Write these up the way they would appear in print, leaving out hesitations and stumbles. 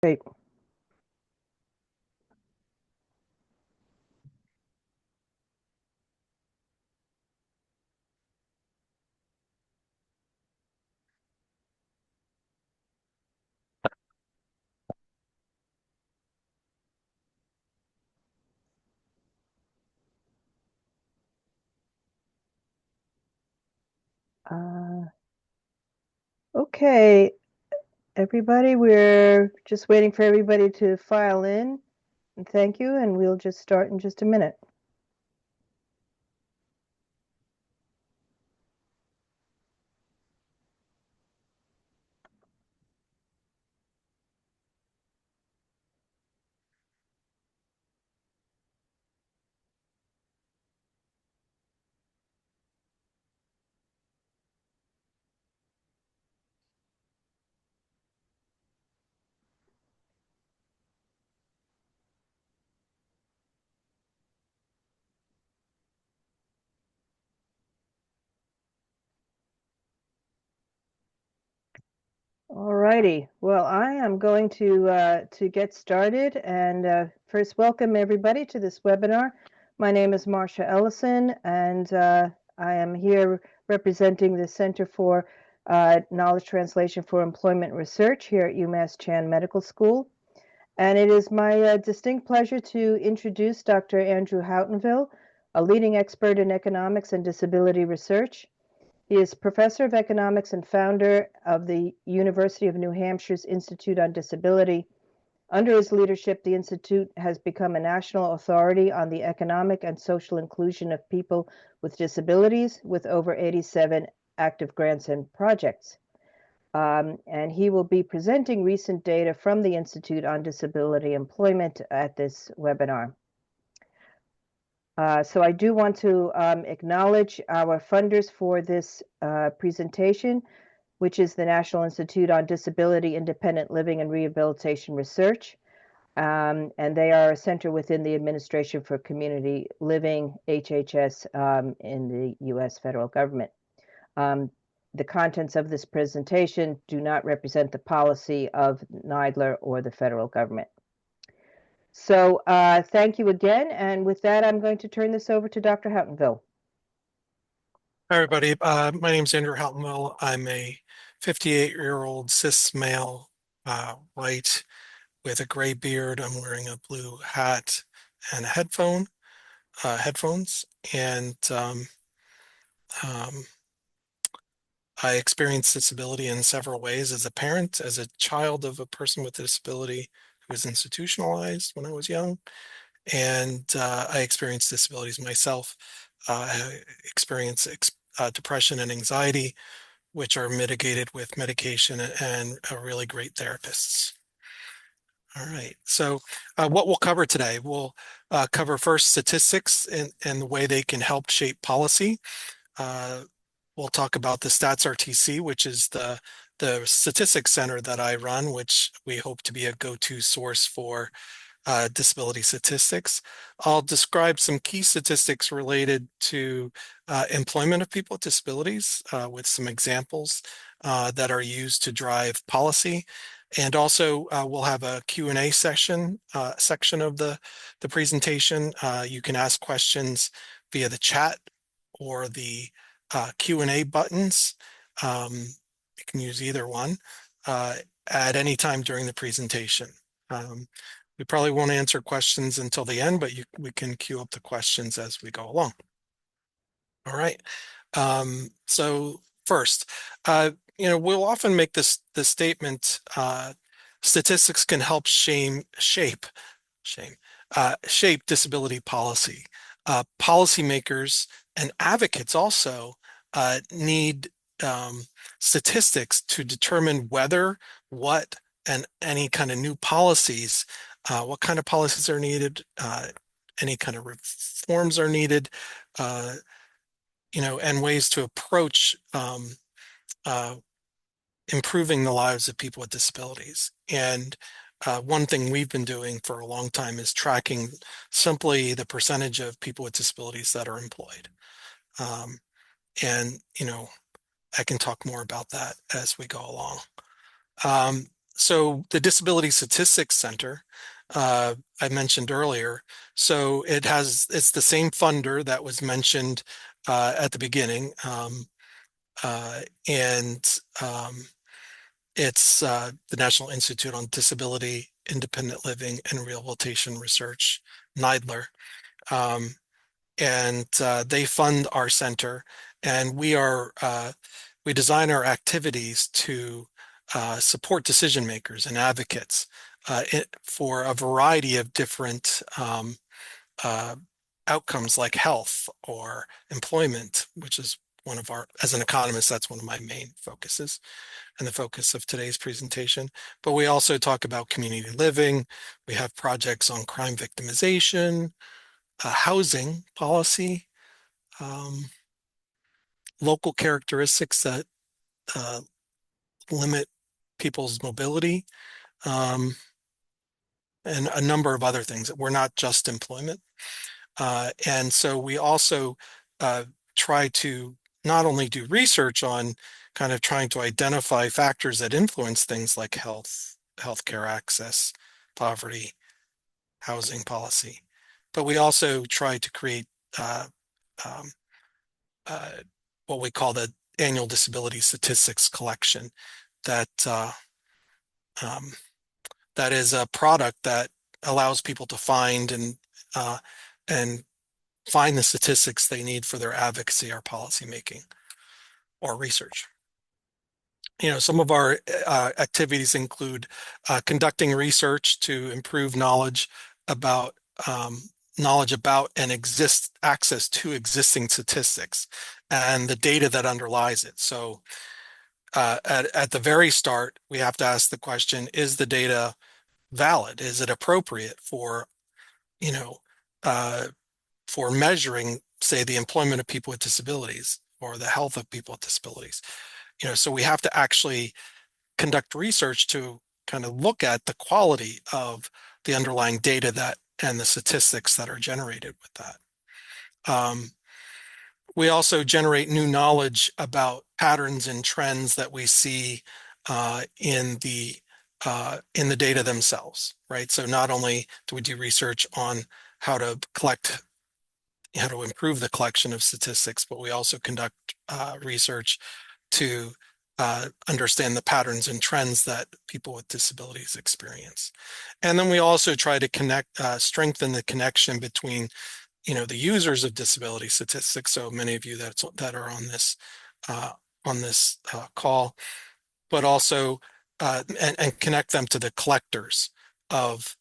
Great. Uh, okay, everybody, we're just waiting for everybody to file in. And thank you, and we'll just start in just a minute. All righty. Well, I am going to get started and first welcome everybody to this webinar. My name is Marcia Ellison, and I am here representing the Center for Knowledge Translation for Employment Research here at UMass Chan Medical School. And it is my distinct pleasure to introduce Dr. Andrew Houghtonville, a leading expert in economics and disability research. He is professor of economics and founder of the University of New Hampshire's Institute on Disability. Under his leadership, the Institute has become a national authority on the economic and social inclusion of people with disabilities, with over 87 active grants and projects. And he will be presenting recent data from the Institute on Disability Employment at this webinar. So I do want to acknowledge our funders for this presentation, which is the National Institute on Disability, Independent Living, and Rehabilitation Research. And they are a center within the Administration for Community Living, HHS, in the U.S. federal government. The contents of this presentation do not represent the policy of NIDILRR or the federal government. So thank you again. And with that, I'm going to turn this over to Dr. Houghtonville. Hi, everybody. My name is Andrew Houghtonville. I'm a 58-year-old cis male, white, with a gray beard. I'm wearing a blue hat and headphones. And I experienced disability in several ways as a parent, as a child of a person with a disability who was institutionalized when I was young. And I experienced disabilities myself. I experienced depression and anxiety, which are mitigated with medication and really great therapists. All right, so what we'll cover today, we'll cover first statistics and the way they can help shape policy. We'll talk about the StatsRRTC, which is the statistics center that I run, which we hope to be a go-to source for disability statistics. I'll describe some key statistics related to employment of people with disabilities with some examples that are used to drive policy. And also we'll have a Q&A section of the presentation. You can ask questions via the chat or the Q&A buttons. You can use either one at any time during the presentation. We probably won't answer questions until the end, but we can queue up the questions as we go along. All right. So first, we'll often make this statement, statistics can help shape disability policy. Policymakers and advocates also need statistics to determine whether, what, and any kind of new policies, what kind of policies are needed, any kind of reforms are needed, and ways to approach improving the lives of people with disabilities. And one thing we've been doing for a long time is tracking simply the percentage of people with disabilities that are employed. And I can talk more about that as we go along. So the Disability Statistics Center, I mentioned earlier. So it's the same funder that was mentioned at the beginning. And it's the National Institute on Disability, Independent Living, and Rehabilitation Research, NIDILRR. And they fund our center, and we design our activities to support decision makers and advocates for a variety of different uh, outcomes like health or employment, which is as an economist, that's one of my main focuses and the focus of today's presentation. But we also talk about community living. We have projects on crime victimization, housing policy, um, local characteristics that uh, limit people's mobility, um, and a number of other things. We're not just employment. And so we also try to not only do research on kind of trying to identify factors that influence things like health, healthcare access, poverty, housing policy, but we also try to create um, uh, what we call the annual disability statistics collection that um, that is a product that allows people to find uh, and find the statistics they need for their advocacy or policy making or research. Some of our activities include conducting research to improve about um, knowledge about and access to existing statistics and the data that underlies it. So at the very start, we have to ask the question, is the data valid? Is it appropriate you know, uh, for measuring, say, the employment of people with disabilities or the health of people with disabilities? So we have to actually conduct research to kind of look at the quality of the underlying data and the statistics that are generated with that. We also generate new knowledge about patterns and trends that we see in the data themselves, right? So not only do we do research on how to improve the collection of statistics, but we also conduct research to understand the patterns and trends that people with disabilities experience. And then we also try to strengthen the connection between the users of disability statistics, so many of you that are on this call, but also and connect them to the collectors of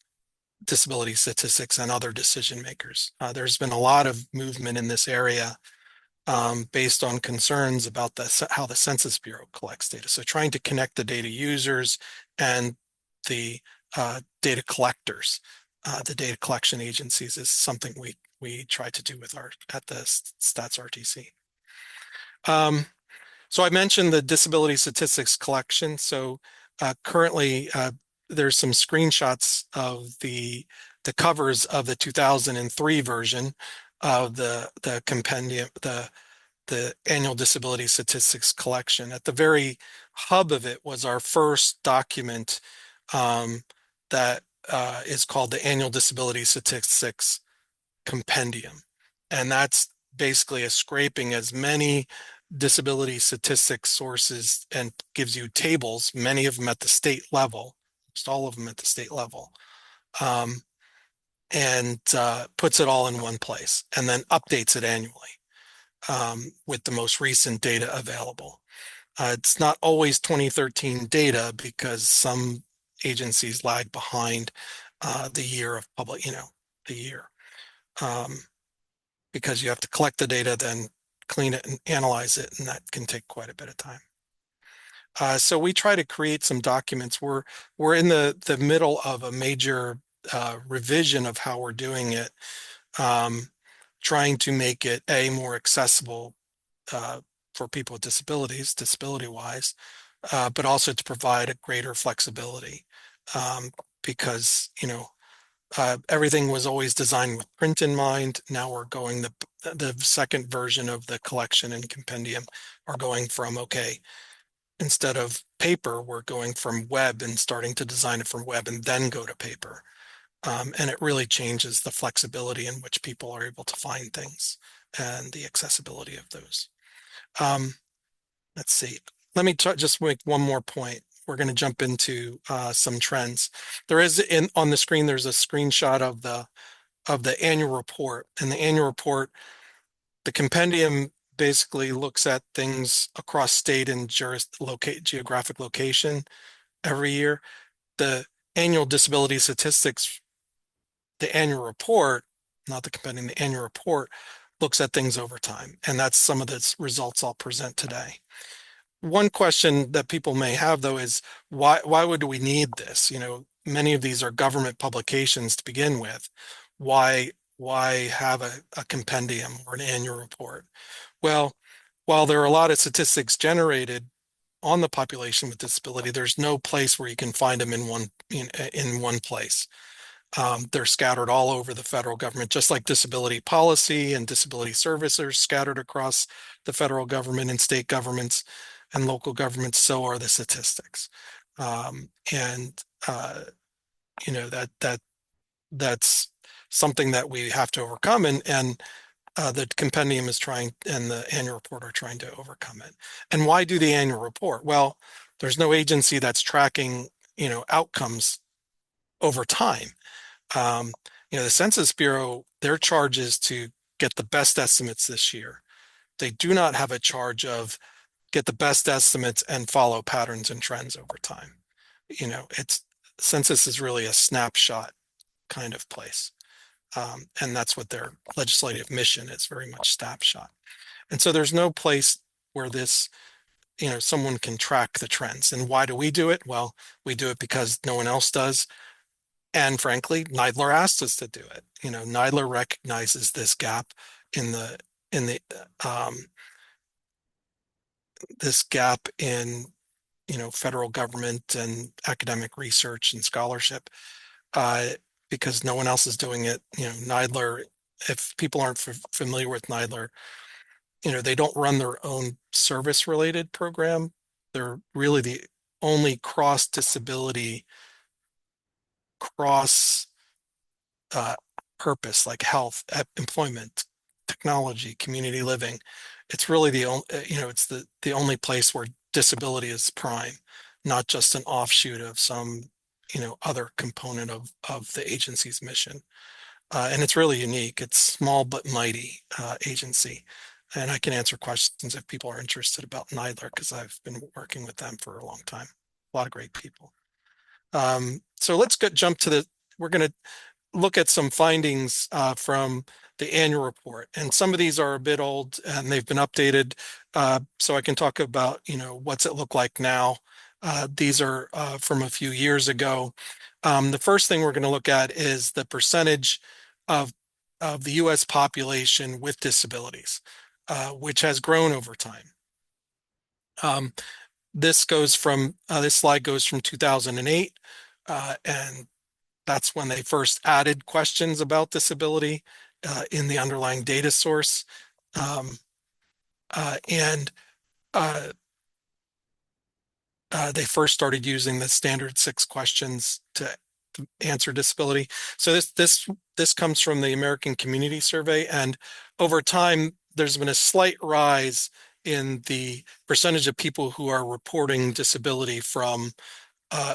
disability statistics and other decision makers. There's been a lot of movement in this area based on concerns about how the Census Bureau collects data. So trying to connect the data users and the data collectors, the data collection agencies, is something we try to do at the StatsRRTC. So I mentioned the disability statistics collection. So currently there's some screenshots of the covers of the 2003 version of the compendium, the annual disability statistics collection. At the very hub of it was our first document that is called the Annual Disability Statistics Compendium. And that's basically a scraping as many disability statistics sources and gives you tables, many of them at the state level, almost all of them at the state level, and puts it all in one place and then updates it annually with the most recent data available. It's not always 2013 data because some agencies lag behind the year of the year. Because you have to collect the data, then clean it and analyze it, and that can take quite a bit of time. So we try to create some documents. We're in the middle of a major revision of how we're doing it, trying to make it more accessible for people with disabilities, disability-wise, but also to provide a greater flexibility because everything was always designed with print in mind. Now we're going the second version of the collection and compendium are going from, okay, instead of paper, we're going from web and starting to design it from web and then go to paper. And it really changes the flexibility in which people are able to find things and the accessibility of those. Let's see. Let me just make one more point. We're going to jump into some trends. There is on the screen, there's a screenshot of the annual report. And the annual report, the compendium basically looks at things across state and geographic location every year. The annual disability statistics, the annual report, not the compendium, the annual report looks at things over time. And that's some of the results I'll present today. One question that people may have, though, is why would we need this? Many of these are government publications to begin with. Why have a compendium or an annual report? Well, while there are a lot of statistics generated on the population with disability, there's no place where you can find them in one place. They're scattered all over the federal government, just like disability policy and disability services are scattered across the federal government and state governments and local governments. So are the statistics, and that's something that we have to overcome, and the compendium is trying, and the annual report are trying to overcome it. And why do the annual report? Well, there's no agency that's tracking outcomes over time. The Census Bureau, their charge is to get the best estimates this year. They do not have a charge of get the best estimates and follow patterns and trends over time. Census is really a snapshot kind of place. And that's what their legislative mission is, very much snapshot. And so there's no place where this, someone can track the trends. And why do we do it? Well, we do it because no one else does. And frankly, NIDILRR asked us to do it. NIDILRR recognizes this gap in this gap in federal government and academic research and scholarship, because no one else is doing it. NIDILRR, if people aren't familiar with NIDILRR, they don't run their own service-related program. They're really the only cross-disability, cross purpose, like health, employment, technology, community living. It's really the only, it's the only place where disability is prime, not just an offshoot of some, other component of the agency's mission. And it's really unique. It's small but mighty agency. And I can answer questions if people are interested about NIDILRR, because I've been working with them for a long time. A lot of great people. So let's jump to we're going to look at some findings from the annual report. And some of these are a bit old and they've been updated. So I can talk about, what's it look like now. These are from a few years ago. The first thing we're going to look at is the percentage of the US population with disabilities, which has grown over time. This slide goes from 2008, and that's when they first added questions about disability in the underlying data source. They first started using the standard 6 questions to answer disability. So this comes from the American Community Survey, and over time there's been a slight rise in the percentage of people who are reporting disability from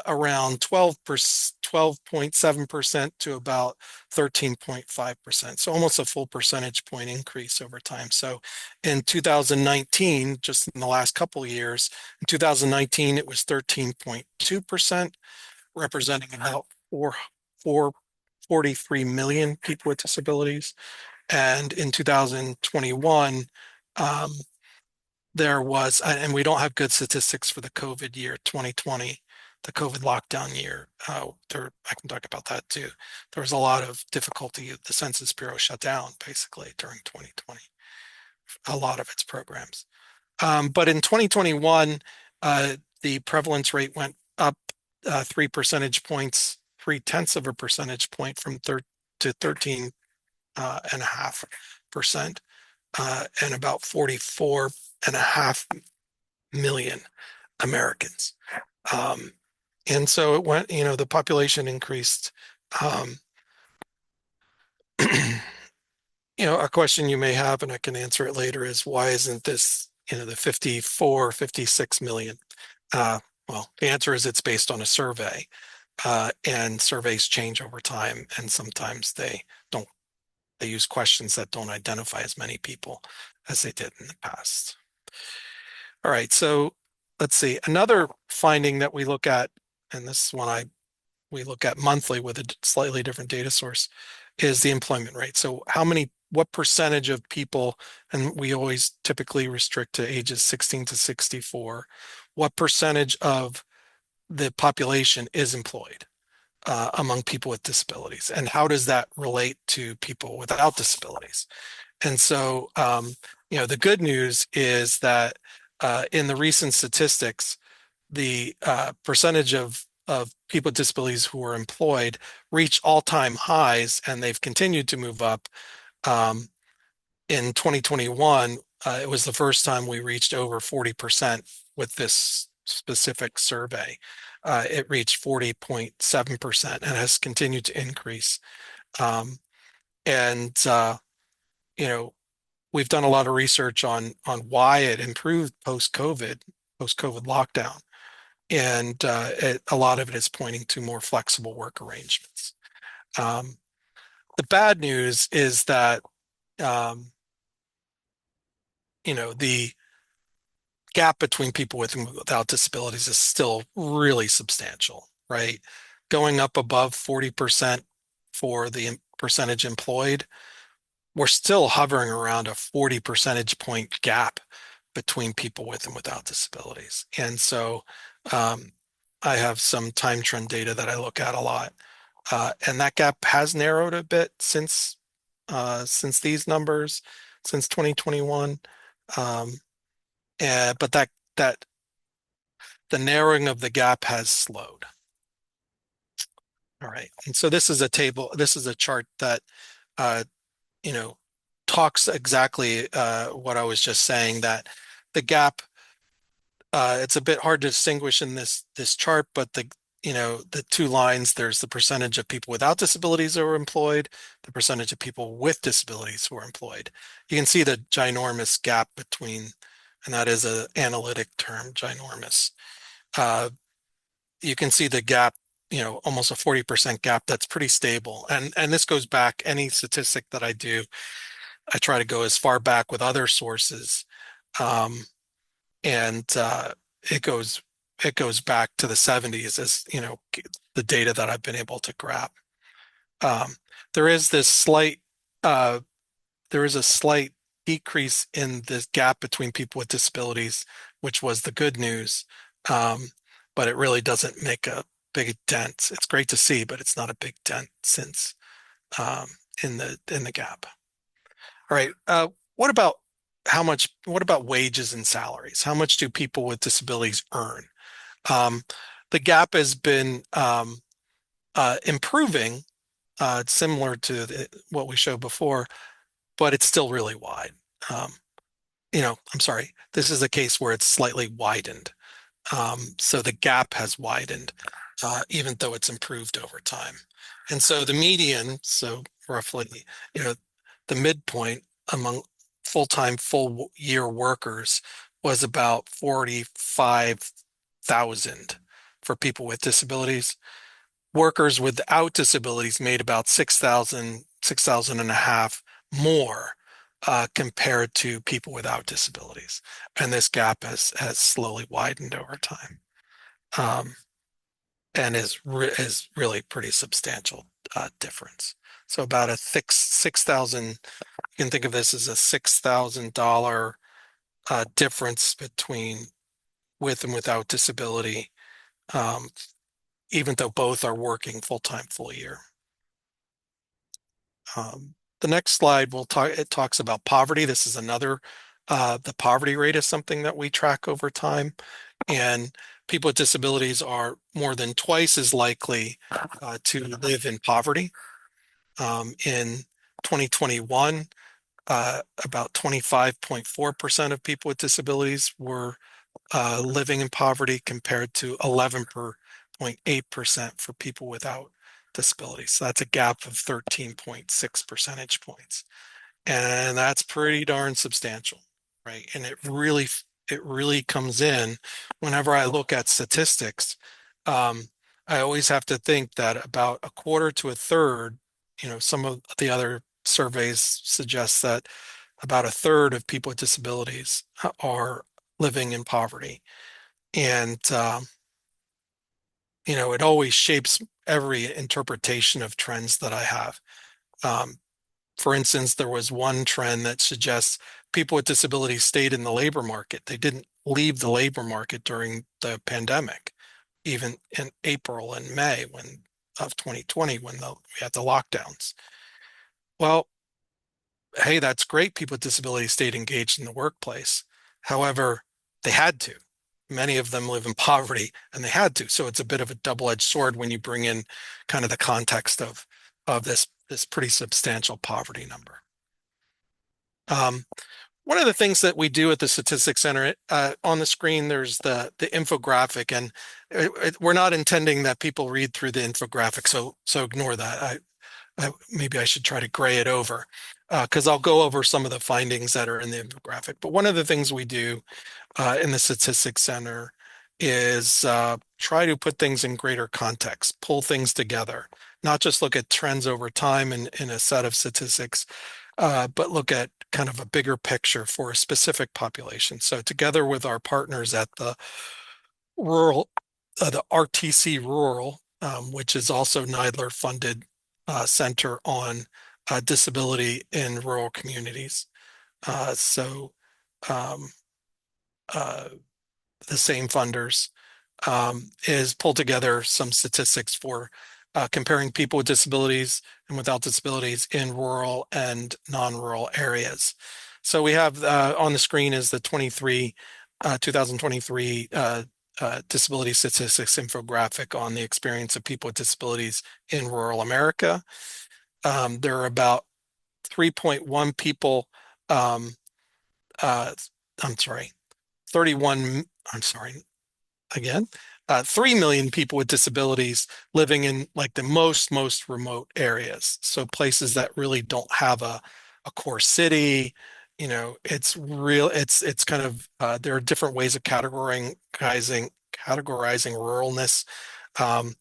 around 12.7% to about 13.5%. So almost a full percentage point increase over time. So in 2019, just in the last couple of years, in 2019, it was 13.2%, representing about 43 million people with disabilities. And in 2021, there was, and we don't have good statistics for the COVID year, 2020, the COVID lockdown year. I can talk about that too. There was a lot of difficulty. The Census Bureau shut down basically during 2020, a lot of its programs. But in 2021, the prevalence rate went up 3 percentage points, 0.3 of a percentage point from to 13.5%, and about 44.5 million. Americans. Um, and so it went, the population increased. Um, a question you may have, and I can answer it later, is why isn't this, the 54, 56 million? Well, the answer is it's based on a survey, and surveys change over time, and sometimes don't, they use questions that don't identify as many people as they did in the past. All right, so let's see. Another finding that we look at, and this one we look at monthly with a slightly different data source, is the employment rate. So what percentage of people, and we always typically restrict to ages 16 to 64, what percentage of the population is employed among people with disabilities, and how does that relate to people without disabilities? And so, the good news is that in the recent statistics, the percentage of people with disabilities who are employed reach all-time highs, and they've continued to move up. In 2021, it was the first time we reached over 40% with this specific survey. It reached 40.7% and has continued to increase. And we've done a lot of research on why it improved post-COVID lockdown, and a lot of it is pointing to more flexible work arrangements. The bad news is that the gap between people with and without disabilities is still really substantial, right? Going up above 40% for the percentage employed, we're still hovering around a 40 percentage point gap between people with and without disabilities. And so I have some time trend data that I look at a lot. And that gap has narrowed a bit since these numbers, since 2021. But that the narrowing of the gap has slowed. All right. And so this is a chart that talks exactly what I was just saying, that the gap, it's a bit hard to distinguish in this chart, but the two lines, there's the percentage of people without disabilities who are employed, the percentage of people with disabilities who are employed. You can see the ginormous gap between, and that is an analytic term, ginormous. You can see the gap, almost a 40% gap that's pretty stable. And this goes back, any statistic that I do, I try to go as far back with other sources. And it goes back to the 70s as, the data that I've been able to grab. Um, there is this slight, there is a slight decrease in this gap between people with disabilities, which was the good news. But it really doesn't make a big dent. It's great to see, but it's not a big dent since in the gap. All right. What about what about wages and salaries? How much do people with disabilities earn? The gap has been improving, similar to what we showed before, but it's still really wide. I'm sorry, this is a case where it's slightly widened. So the gap has widened, even though it's improved over time. And so the median, so roughly, the midpoint among full-time, full year workers was about 45,000 for people with disabilities. Workers without disabilities made about 6,000 and a half more compared to people without disabilities. And this gap has slowly widened over time. And is really pretty substantial difference. So about a thick 6,000, you can think of this as a $6,000 difference between with and without disability, even though both are working full-time, full year. The next slide it talks about poverty. This is another, the poverty rate is something that we track over time. And people with disabilities are more than twice as likely to live in poverty. In 2021, about 25.4% of people with disabilities were living in poverty compared to 11.8% for people without disabilities. So that's a gap of 13.6 percentage points. And that's pretty darn substantial, right? And it really comes in whenever I look at statistics. Um, I always have to think that about a quarter to a third, some of the other surveys suggest that about a third of people with disabilities are living in poverty. And, it always shapes every interpretation of trends that I have. Um, for instance, there was one trend that suggests people with disabilities stayed in the labor market. They didn't leave the labor market during the pandemic, even in April and May of 2020 when we had the lockdowns. Well, hey, that's great. People with disabilities stayed engaged in the workplace. However, they had to. Many of them live in poverty and they had to. So it's a bit of a double-edged sword when you bring in kind of the context of this pretty substantial poverty number. One of the things that we do at the Statistics Center, on the screen, there's the infographic, and we're not intending that people read through the infographic, so ignore that. Maybe I should try to gray it over because I'll go over some of the findings that are in the infographic. But one of the things we do in the Statistics Center is try to put things in greater context, pull things together, not just look at trends over time in a set of statistics, but look at kind of a bigger picture for a specific population. So together with our partners at the RTC Rural, which is also NIDILRR funded center on disability in rural communities. So um, uh, the same funders is pull together some statistics for comparing people with disabilities and without disabilities in rural and non-rural areas. So we have on the screen is the 2023 disability statistics infographic on the experience of people with disabilities in rural America. There are about 3.1 people, um, I'm sorry, 31, I'm sorry, again, 3 million people with disabilities living in like the most remote areas. So places that really don't have a core city. It's kind of, there are different ways of categorizing ruralness. Um,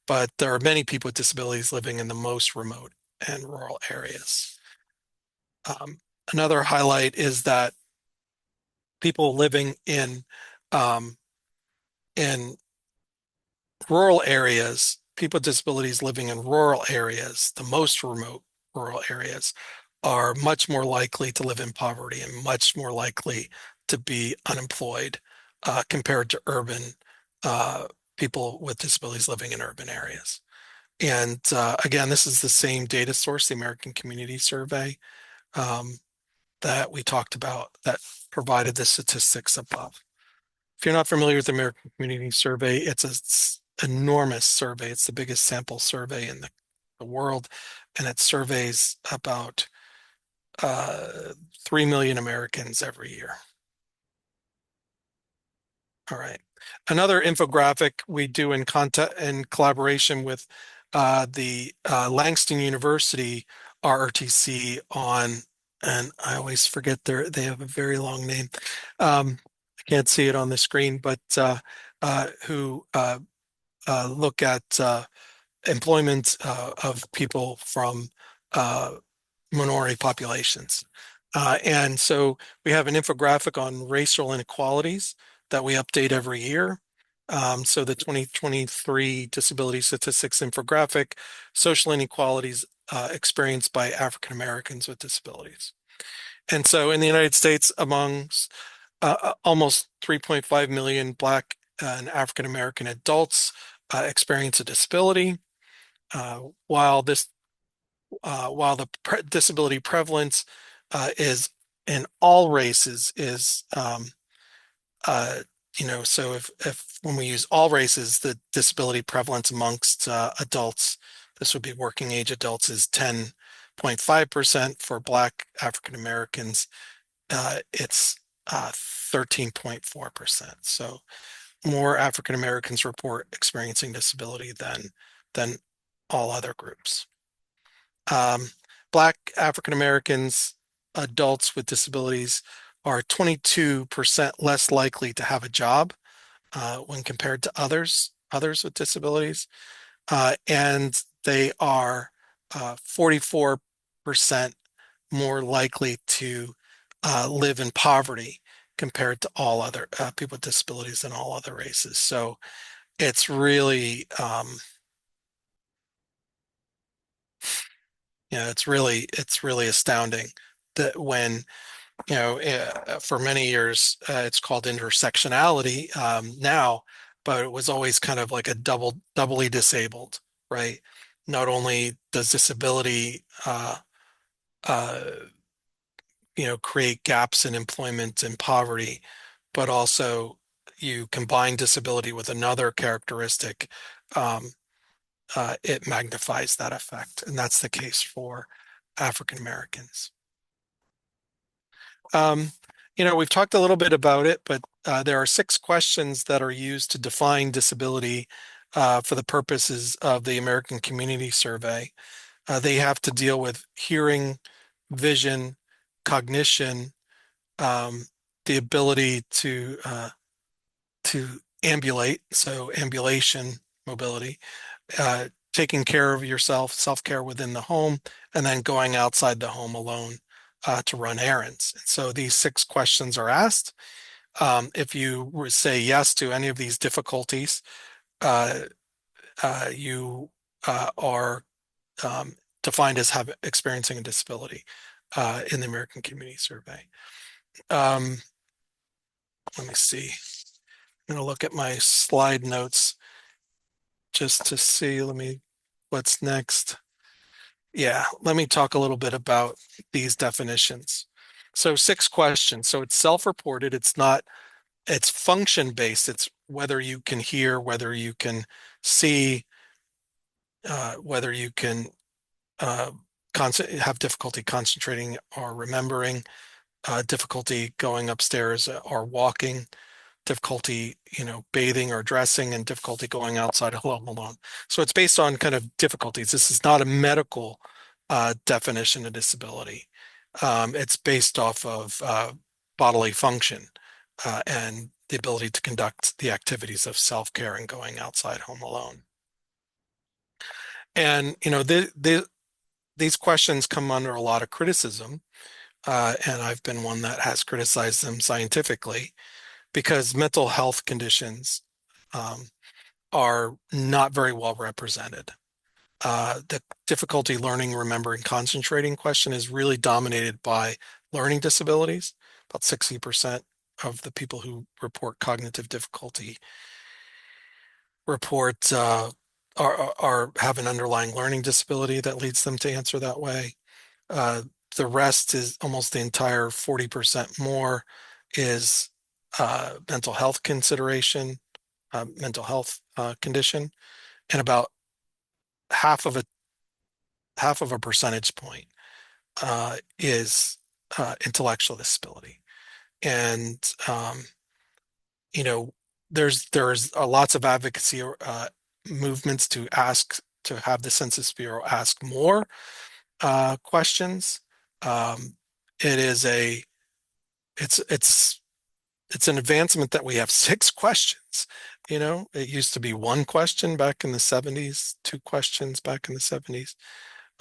but there are many people with disabilities living in the most remote and rural areas. Another highlight is that people living um, in rural areas, people with disabilities living in rural areas, the most remote rural areas, are much more likely to live in poverty and much more likely to be unemployed compared to urban people with disabilities living in urban areas. And again, this is the same data source, the American Community Survey, that we talked about that provided the statistics above. If you're not familiar with the American Community Survey, it's an enormous survey. It's the biggest sample survey in the world, and it surveys about 3 million Americans every year. All right. Another infographic we do in collaboration with the Langston University RRTC on, and I always forget they have a very long name. I can't see it on the screen, but who look at employment of people from minority populations. And so we have an infographic on racial inequalities that we update every year. So the 2023 Disability Statistics infographic, social inequalities experienced by African Americans with disabilities. And so in the United States, amongst almost 3.5 million Black and African American adults experience a disability. While the disability prevalence is in all races is so if when we use all races, the disability prevalence amongst adults, this would be working age adults, is 10.5%. For Black African Americans, it's 13.4%. So more African Americans report experiencing disability than all other groups. Black African Americans, adults with disabilities, are 22% less likely to have a job when compared to others with disabilities, and they are 44% more likely to live in poverty compared to all other people with disabilities than all other races. So it's really, it's really astounding that when, for many years it's called intersectionality now, but it was always kind of like a doubly disabled, right? Not only does disability uh, create gaps in employment and poverty, but also you combine disability with another characteristic, um, it magnifies that effect. And that's the case for African Americans. Um, we've talked a little bit about it, but there are 6 questions that are used to define disability for the purposes of the American Community Survey. They have to deal with hearing, vision, cognition, um, the ability to ambulate, so ambulation, mobility, taking care of yourself, self-care within the home, and then going outside the home alone to run errands. And so these 6 questions are asked. If you say yes to any of these difficulties, uh, you are defined as experiencing a disability in the American Community Survey. Um, Let me see. I'm going to look at my slide notes just to see. What's next? Yeah, let me talk a little bit about these definitions. So 6 questions. So it's self-reported. It's function-based. It's whether you can hear, whether you can see, whether you can uh, have difficulty concentrating or remembering, difficulty going upstairs or walking, difficulty, bathing or dressing, and difficulty going outside home alone. So it's based on kind of difficulties. This is not a medical definition of disability. It's based off of bodily function and the ability to conduct the activities of self-care and going outside home alone. And, these questions come under a lot of criticism, and I've been one that has criticized them scientifically because mental health conditions um, are not very well represented. The difficulty learning, remembering, concentrating question is really dominated by learning disabilities. About 60% of the people who report cognitive difficulty report have an underlying learning disability that leads them to answer that way. Uh, the rest is almost the entire 40% more is mental health consideration, mental health condition, and about half of a percentage point is intellectual disability. And you know, there's lots of advocacy movements to have the Census Bureau ask more questions. Um, it is a it's an advancement that we have 6 questions. It used to be 1 question back in the 70s, 2 questions back in the 70s.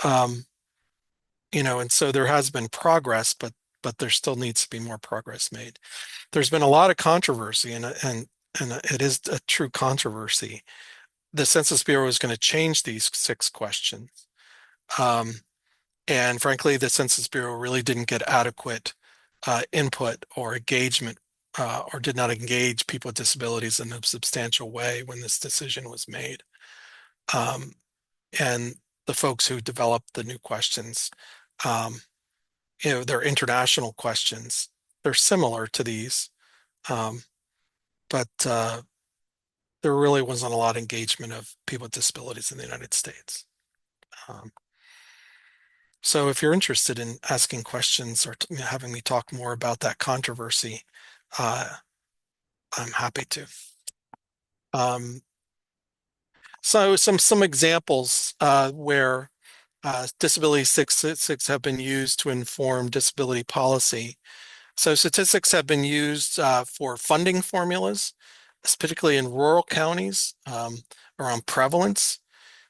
Um, and so there has been progress, but there still needs to be more progress made. There's been a lot of controversy, and it is a true controversy. The Census Bureau is going to change these 6 questions. And frankly, the Census Bureau really didn't get adequate input or engagement, or did not engage people with disabilities in a substantial way when this decision was made. And the folks who developed the new questions, they're international questions. They're similar to these, but there really wasn't a lot of engagement of people with disabilities in the United States. So if you're interested in asking questions or having me talk more about that controversy, I'm happy to. Um, so some examples where disability statistics have been used to inform disability policy. So statistics have been used for funding formulas, particularly in rural counties, around prevalence.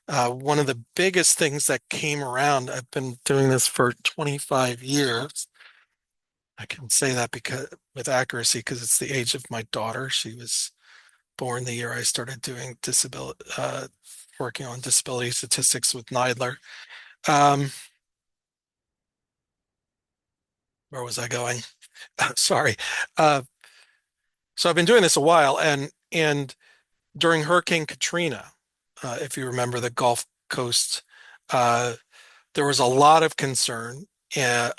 One of the biggest things that came around, I've been doing this for 25 years. I can say that because with accuracy because it's the age of my daughter. She was born the year I started doing working on disability statistics with NIDILRR. Um, where was I going? Sorry. Uh, so I've been doing this a while, and during Hurricane Katrina, if you remember the Gulf Coast, uh, there was a lot of concern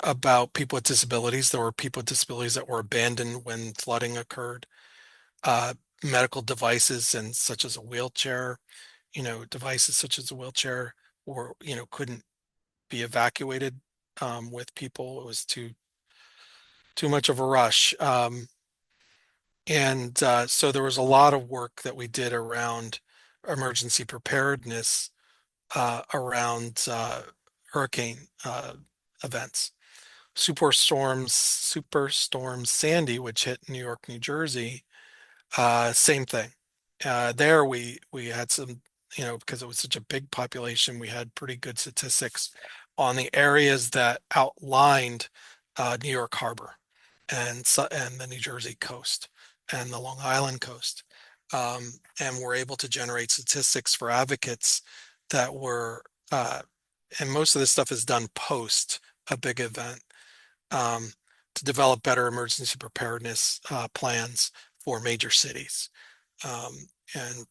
about people with disabilities. There were people with disabilities that were abandoned when flooding occurred. Uh, Medical devices and such as a wheelchair, devices such as a wheelchair, or couldn't be evacuated with people. It was too much of a rush. And so there was a lot of work that we did around emergency preparedness around hurricane events. Superstorm Sandy, which hit New York, New Jersey, same thing. There we had some, because it was such a big population, we had pretty good statistics on the areas that outlined New York Harbor and the New Jersey coast and the Long Island coast. And we're able to generate statistics for advocates that were, and most of this stuff is done post a big event, um, to develop better emergency preparedness plans for major cities. And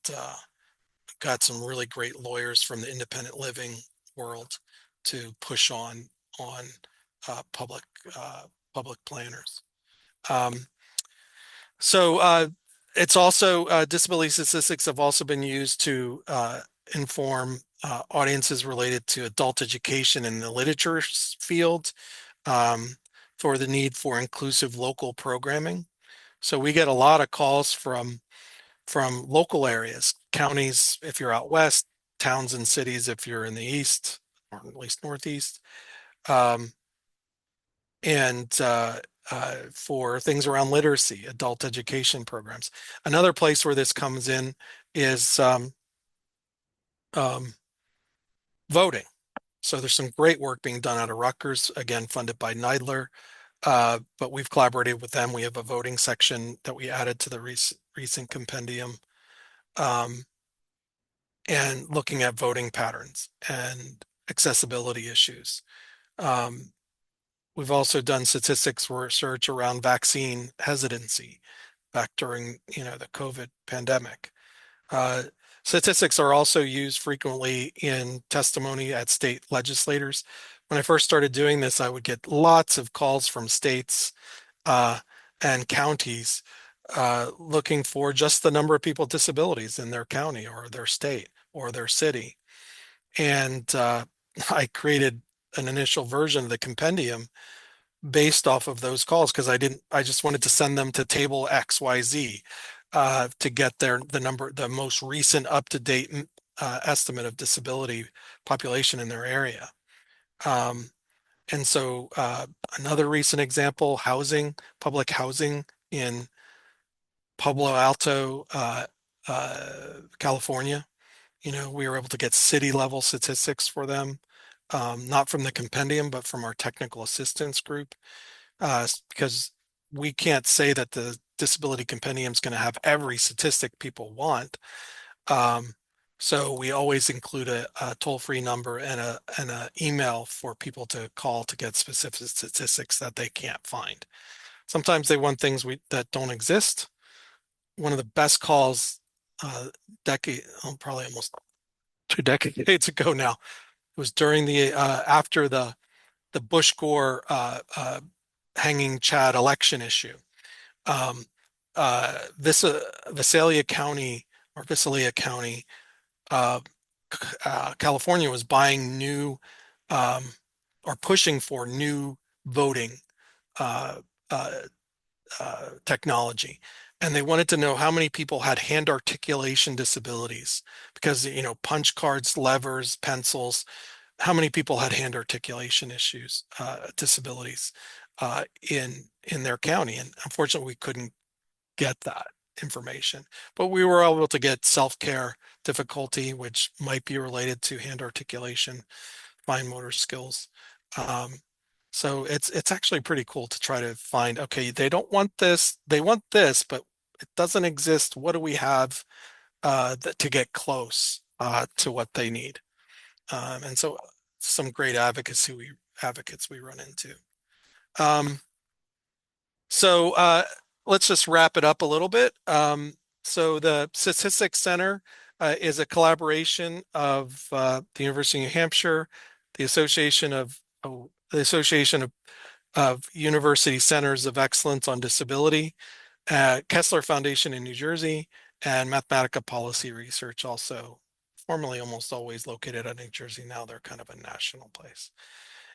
got some really great lawyers from the independent living world to push on uh, public uh, public planners. Um, so it's also disability statistics have also been used to inform audiences related to adult education in the literature field, um, for the need for inclusive local programming. So we get a lot of calls from local areas, counties if you're out west, towns and cities if you're in the east, or at least northeast, um, and for things around literacy, adult education programs. Another place where this comes in is um, voting. So there's some great work being done out of Rutgers, again funded by NIDILRR, but we've collaborated with them. We have a voting section that we added to the recent compendium. Um, and looking at voting patterns and accessibility issues. Um, we've also done statistics research around vaccine hesitancy back during, the COVID pandemic. Uh, Statistics are also used frequently in testimony at state legislators. When I first started doing this, I would get lots of calls from states uh, and counties looking for just the number of people with disabilities in their county or their state or their city. And I created an initial version of the compendium based off of those calls because I just wanted to send them to table XYZ to get the most recent up-to-date estimate of disability population in their area. Um, and so another recent example, public housing in Palo Alto, California. We were able to get city level statistics for them, not from the compendium, but from our technical assistance group, because we can't say that the disability compendium is going to have every statistic people want. Um, so we always include a toll-free number and a email for people to call to get specific statistics that they can't find. Sometimes they want things that don't exist. One of the best calls probably almost 2 decades ago now. It was during the after the Bush Gore hanging Chad election issue. Um, Visalia County or Visalia County, uh, California was buying new um, or pushing for new voting uh, uh, technology, and they wanted to know how many people had hand articulation disabilities because, punch cards, levers, pencils, how many people had hand articulation issues, disabilities in their county. And unfortunately, we couldn't get that information, but we were able to get self-care difficulty, which might be related to hand articulation, fine motor skills. Um, so it's actually pretty cool to try to find, okay, they don't want this, they want this, but it doesn't exist. What do we have to get close to what they need? And so some great advocates we run into. Um, so let's just wrap it up a little bit. So the Statistics Center is a collaboration of the University of New Hampshire, the Association of University Centers of Excellence on Disability, Kessler Foundation in New Jersey, and Mathematica Policy Research, also formerly almost always located at New Jersey. Now they're kind of a national place.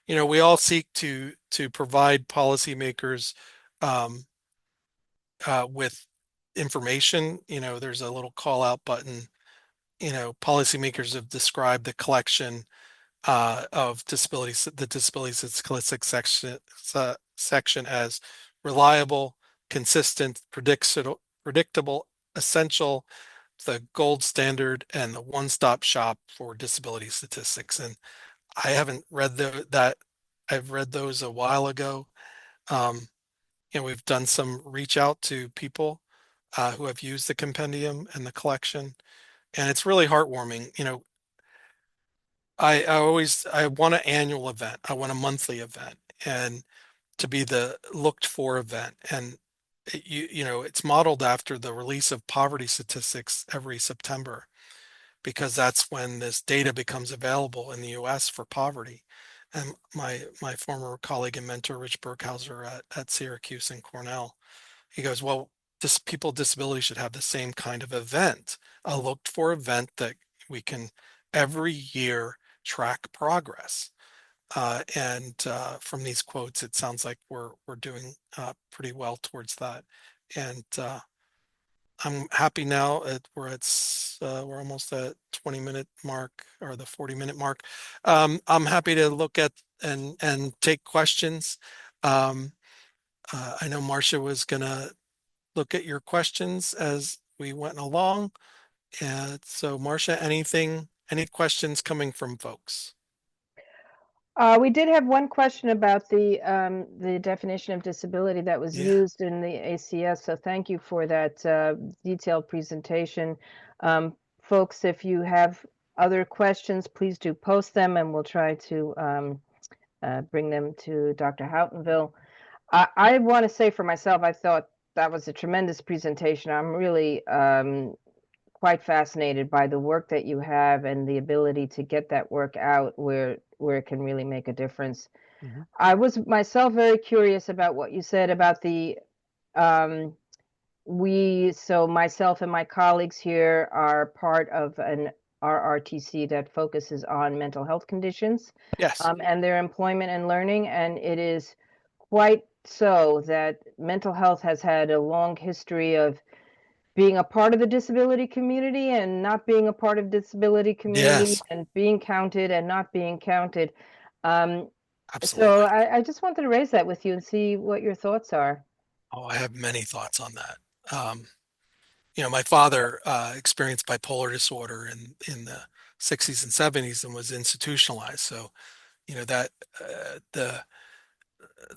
We all seek to provide policymakers um, with information. There's a little call out button. Policymakers have described the collection of disabilities, the disability statistics section as reliable, consistent, predictable, essential, the gold standard, and the one-stop shop for disability statistics. And I haven't read that. I've read those a while ago. Um, we've done some reach out to people who have used the compendium and the collection, and it's really heartwarming. I want an annual event. I want a monthly event, and to be the looked for event. And it's modeled after the release of poverty statistics every September, because that's when this data becomes available in the US for poverty. And my former colleague and mentor, Rich Berghauser at Syracuse and Cornell, he goes, well, people with disability should have the same kind of event, a looked for event that we can every year track progress. And from these quotes, it sounds like we're doing pretty well towards that. And I'm happy now. We're almost at 20-minute mark, or the 40-minute mark. I'm happy to look at and take questions. Um, I know Marcia was gonna look at your questions as we went along. And so, Marcia, any questions coming from folks? We did have one question about the definition of disability that was Yeah. used in the ACS. So thank you for that detailed presentation. Folks, if you have other questions, please do post them, and we'll try to bring them to Dr. Houghtonville. I want to say for myself, I thought that was a tremendous presentation. I'm really quite fascinated by the work that you have and the ability to get that work out where it can really make a difference. Mhm. I was myself very curious about what you said about the um, so myself and my colleagues here are part of an RRTC that focuses on mental health conditions Yes. and their employment and learning. And it is quite so that mental health has had a long history of being a part of the disability community and not being a part of disability community, Yes. and being counted and not being counted. Um, so Absolutely. I just wanted to raise that with you and see what your thoughts are. Oh, I have many thoughts on that. Um, my father experienced bipolar disorder in the 60s and 70s and was institutionalized. So, that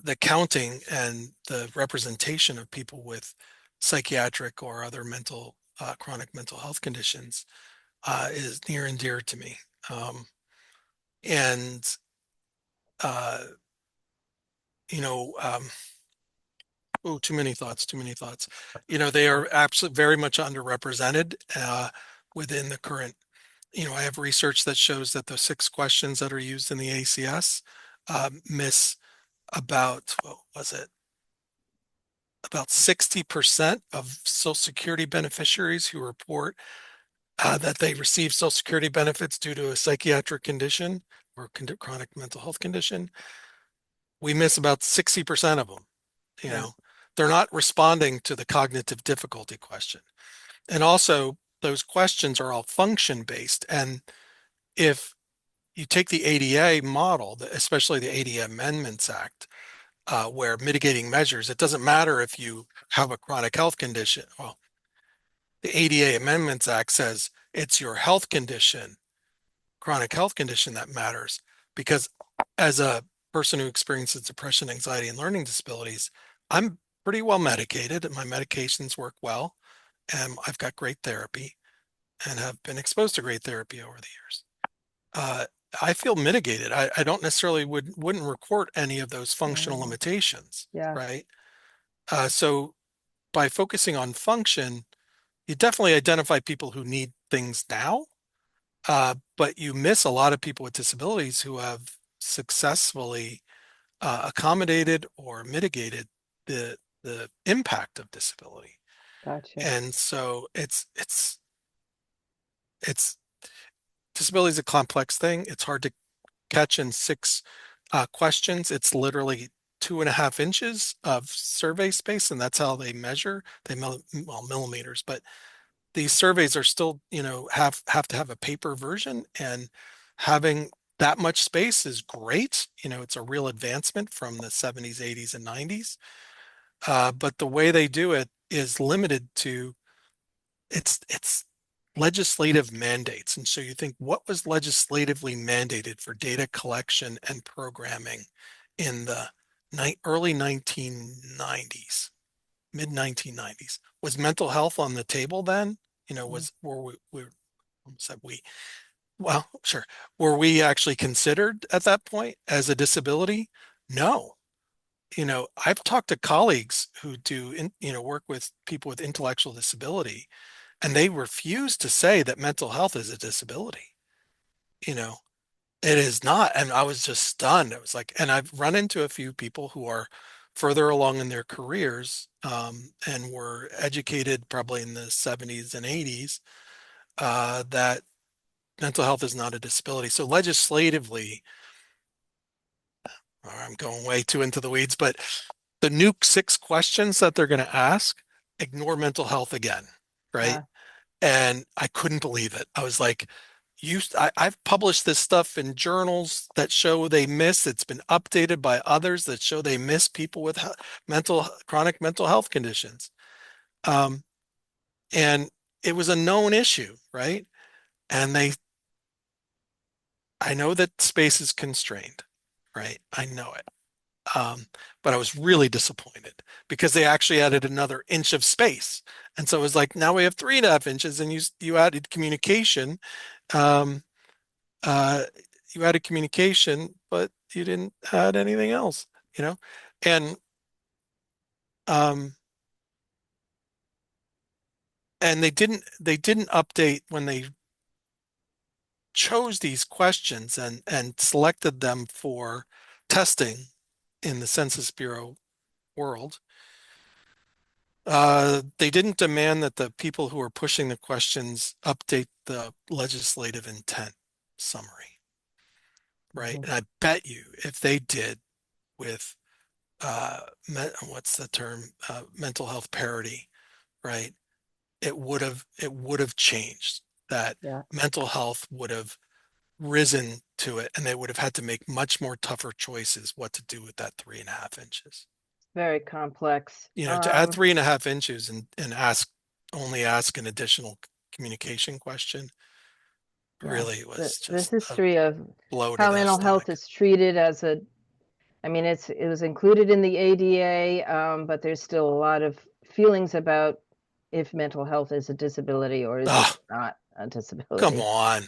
the counting and the representation of people with psychiatric or other chronic mental health conditions is near and dear to me. And uh, you know, oh, too many thoughts, too many thoughts. They are absolutely very much underrepresented within the current. I have research that shows that the 6 questions that are used in the ACS miss about, what was it? About 60% of Social Security beneficiaries who report that they receive Social Security benefits due to a psychiatric condition or chronic mental health condition. We miss about 60% of them, you Yeah. know. they're not responding to the cognitive difficulty question. And also, those questions are all function based. And if you take the ADA model, especially the ADA Amendments Act, where mitigating measures, it doesn't matter if you have a chronic health condition. Well, the ADA Amendments Act says it's your health condition, chronic health condition, that matters. Because as a person who experiences depression, anxiety, and learning disabilities, I'm pretty well medicated and my medications work well. And I've got great therapy and have been exposed to great therapy over the years. I feel mitigated. I don't necessarily wouldn't report any of those functional limitations, Yeah, right? So by focusing on function, you definitely identify people who need things now, but you miss a lot of people with disabilities who have successfully accommodated or mitigated the impact of disability. gotcha. And so it's disability is a complex thing. It's hard to catch in six questions. It's literally 2.5 inches of survey space, and that's how they measure. Well, millimeters, but these surveys are still, have to have a paper version, and having that much space is great. It's a real advancement from the 70s, 80s, and 90s. But the way they do it is limited to it's legislative mandates. And so you think, what was legislatively mandated for data collection and programming in the early 1990s, mid 1990s? Was mental health on the table then? Mm. Said we, well, sure. Were we actually considered at that point as a disability? No. I've talked to colleagues who work with people with intellectual disability, and they refuse to say that mental health is a disability. You know, it is not. And I was just stunned. I was like, and I've run into a few people who are further along in their careers, and were educated probably in the 70s and 80s, that mental health is not a disability. So legislatively, I'm going way too into the weeds, but the new 6 questions that they're going to ask ignore mental health again, right? Ah, And I couldn't believe it. I was like, I've published this stuff in journals that show they miss. It's been updated by others that show they miss people with chronic mental health conditions. Um, and it was a known issue, right? And I know that space is constrained, right? I know it. Um, but I was really disappointed because they actually added another inch of space. And so it was like, now we have 3.5 inches, and you added communication. Um, uh, you added communication, but you didn't add anything else, you know? And um, and they didn't update when they chose these questions and selected them for testing in the Census Bureau world. They didn't demand that the people who are pushing the questions update the legislative intent summary, right? mhm. And I bet you if they did with what's the term, mental health parity, right? It would have changed that. Yeah, Mental health would have risen to it, and they would have had to make much more tougher choices what to do with that 3.5 inches. very complex. To add 3.5 inches and only ask an additional communication question Yeah, really the was the just a history of blow to how the mental health stomach. is treated as I mean, it was included in the ADA, but there's still a lot of feelings about if mental health is a disability or is it Oh, not a come disability. on.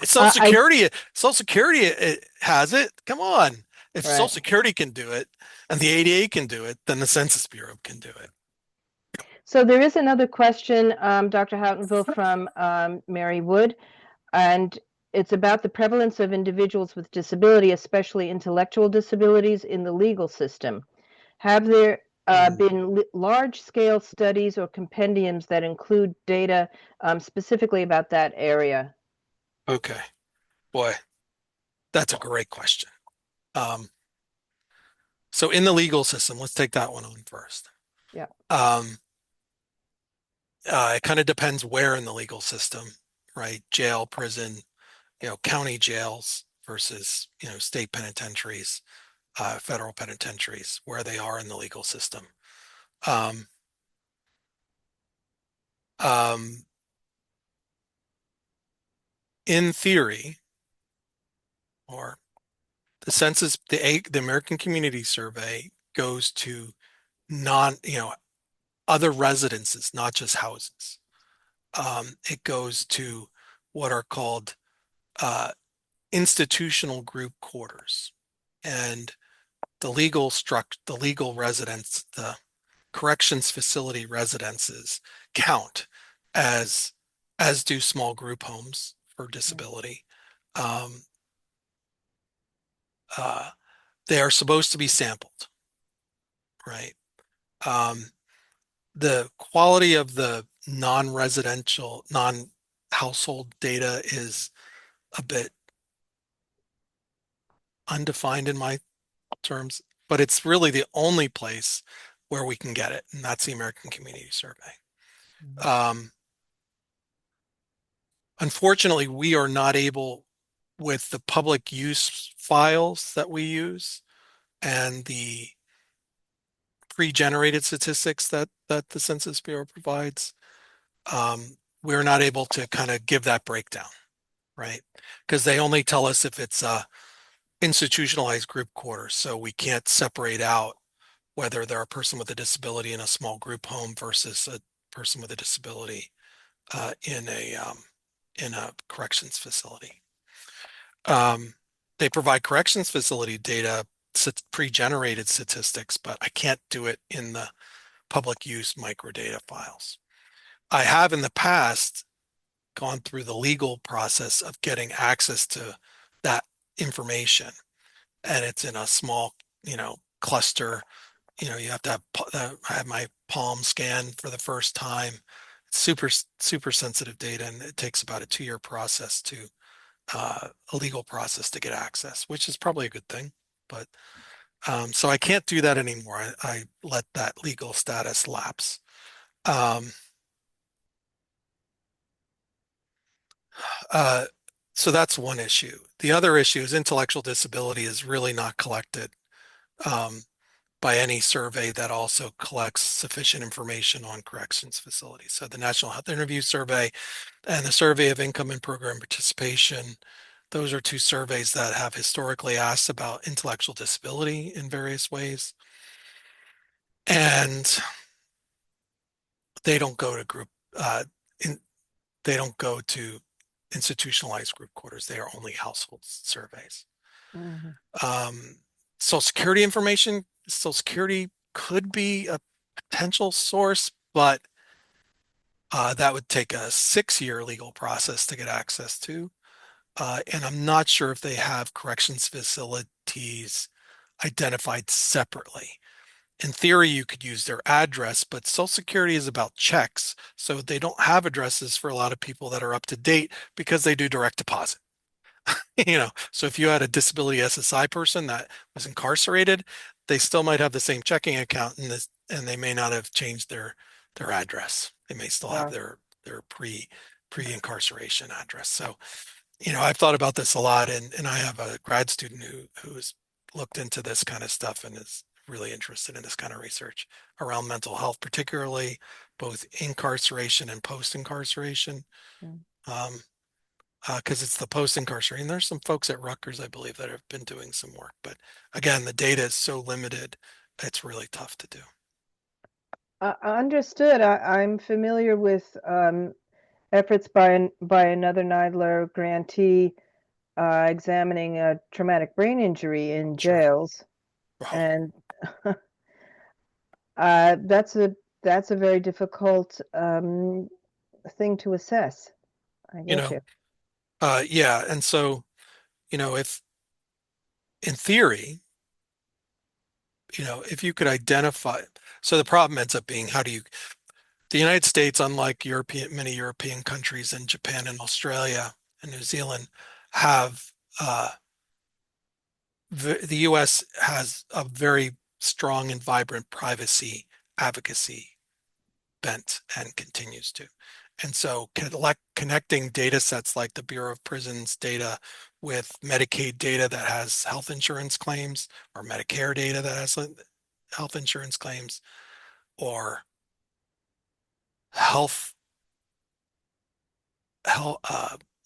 Social I Security, Social Security it has it. Come on. If Social Right. Security can do it and the ADA can do it, then the Census Bureau can do it. So there is another question, Dr. Houghtonville, from Mary Wood, and it's about the prevalence of individuals with disability, especially intellectual disabilities, in the legal system. Have there Ooh, been large-scale studies or compendiums that include data specifically about that area? okay. Boy, that's a great question. Um, So in the legal system, let's take that one on first. Yeah. Um, it kind of depends where in the legal system, right? Jail, prison, county jails versus, state penitentiaries, federal penitentiaries, where they are in the legal system. Um, um, in theory, or the census, the American Community Survey goes to other residences, not just houses. It goes to what are called uh, institutional group quarters, and the legal residence, the corrections facility residences count as as do small group homes for disability. Um, uh, they are supposed to be sampled, right? Um, the quality of the non-residential, non-household data is a bit undefined in my terms, but it's really the only place where we can get it, and that's the American Community Survey. Mhm. Um, Unfortunately, we are not able, with the public use files that we use and the pre-generated statistics that the Census Bureau provides, we're not able to kind of give that breakdown, right? Because they only tell us if it's a institutionalized group quarters, so we can't separate out whether they're a person with a disability in a small group home versus a person with a disability in a corrections facility. Um, they provide corrections facility data, pre-generated statistics, but I can't do it in the public use microdata files. I have in the past gone through the legal process of getting access to that information, and it's in a small, cluster. You have to have, I had my palm scanned for the first time. It's super sensitive data, and it takes about a 2-year process to a legal process to get access, which is probably a good thing. But so I can't do that anymore. I let that legal status lapse. Um, uh, so that's one issue. The other issue is intellectual disability is really not collected um, by any survey that also collects sufficient information on corrections facilities. So the National Health Interview Survey and the Survey of Income and Program Participation, those are two surveys that have historically asked about intellectual disability in various ways. And they don't go to in, they don't go to institutionalized group quarters. They are only household surveys. Mhm. Um, Social Security information, Social Security could be a potential source, but that would take a 6-year legal process to get access to. And I'm not sure if they have corrections facilities identified separately. In theory, you could use their address, but Social Security is about checks. So they don't have addresses for a lot of people that are up to date because they do direct deposit. So if you had a disability SSI person that was incarcerated, they still might have the same checking account and they may not have changed their address. They may still have Wow. their pre-incarceration address. So, I've thought about this a lot, and I have a grad student who's looked into this kind of stuff and is really interested in this kind of research around mental health, particularly both incarceration and post-incarceration. Mm. Um, because it's the post-incarceration. There's some folks at Rutgers, I believe, that have been doing some work. But again, the data is so limited, it's really tough to do. Understood. I'm familiar with efforts by another NIDILRR grantee examining traumatic brain injury in Sure. jails, Wow. and uh, that's a that's a very difficult thing to assess. I You get know, you. yeah. And so, if in theory, if you could identify, so the problem ends up being the United States, unlike many European countries and Japan and Australia and New Zealand, have the U.S. has a very strong and vibrant privacy advocacy bent and continues to. And so connecting data sets like the Bureau of Prisons data with Medicaid data that has health insurance claims, or Medicare data that has health insurance claims, or health health,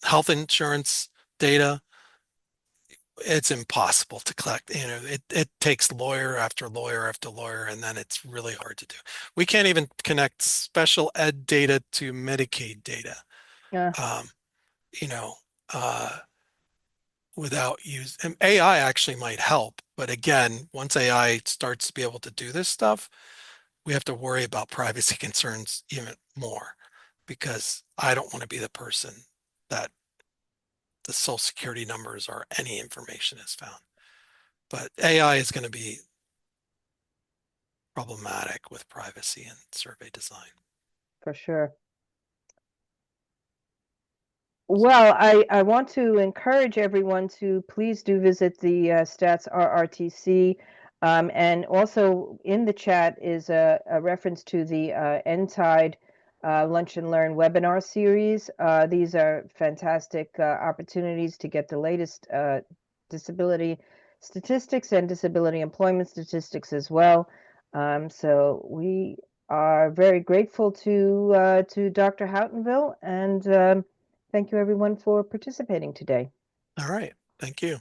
health insurance data, it's impossible to collect. It takes lawyer after lawyer after lawyer, and then it's really hard to do. We can't even connect special ed data to Medicaid data. Yeah, Um, you know, uh, without use and AI actually might help. But again, once AI starts to be able to do this stuff, we have to worry about privacy concerns even more, because I don't want to be the person that the social security numbers or any information is found. But AI is going to be problematic with privacy and survey design. for sure. Well, I want to encourage everyone to please do visit the StatsRRTC. And also in the chat is a reference to the NTIDE Lunch and Learn webinar series. These are fantastic opportunities to get the latest disability statistics and disability employment statistics as well. So we are very grateful to Dr. Houghtonville, and thank you, everyone, for participating today. All right. Thank you.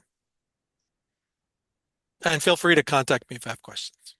And feel free to contact me if you have questions.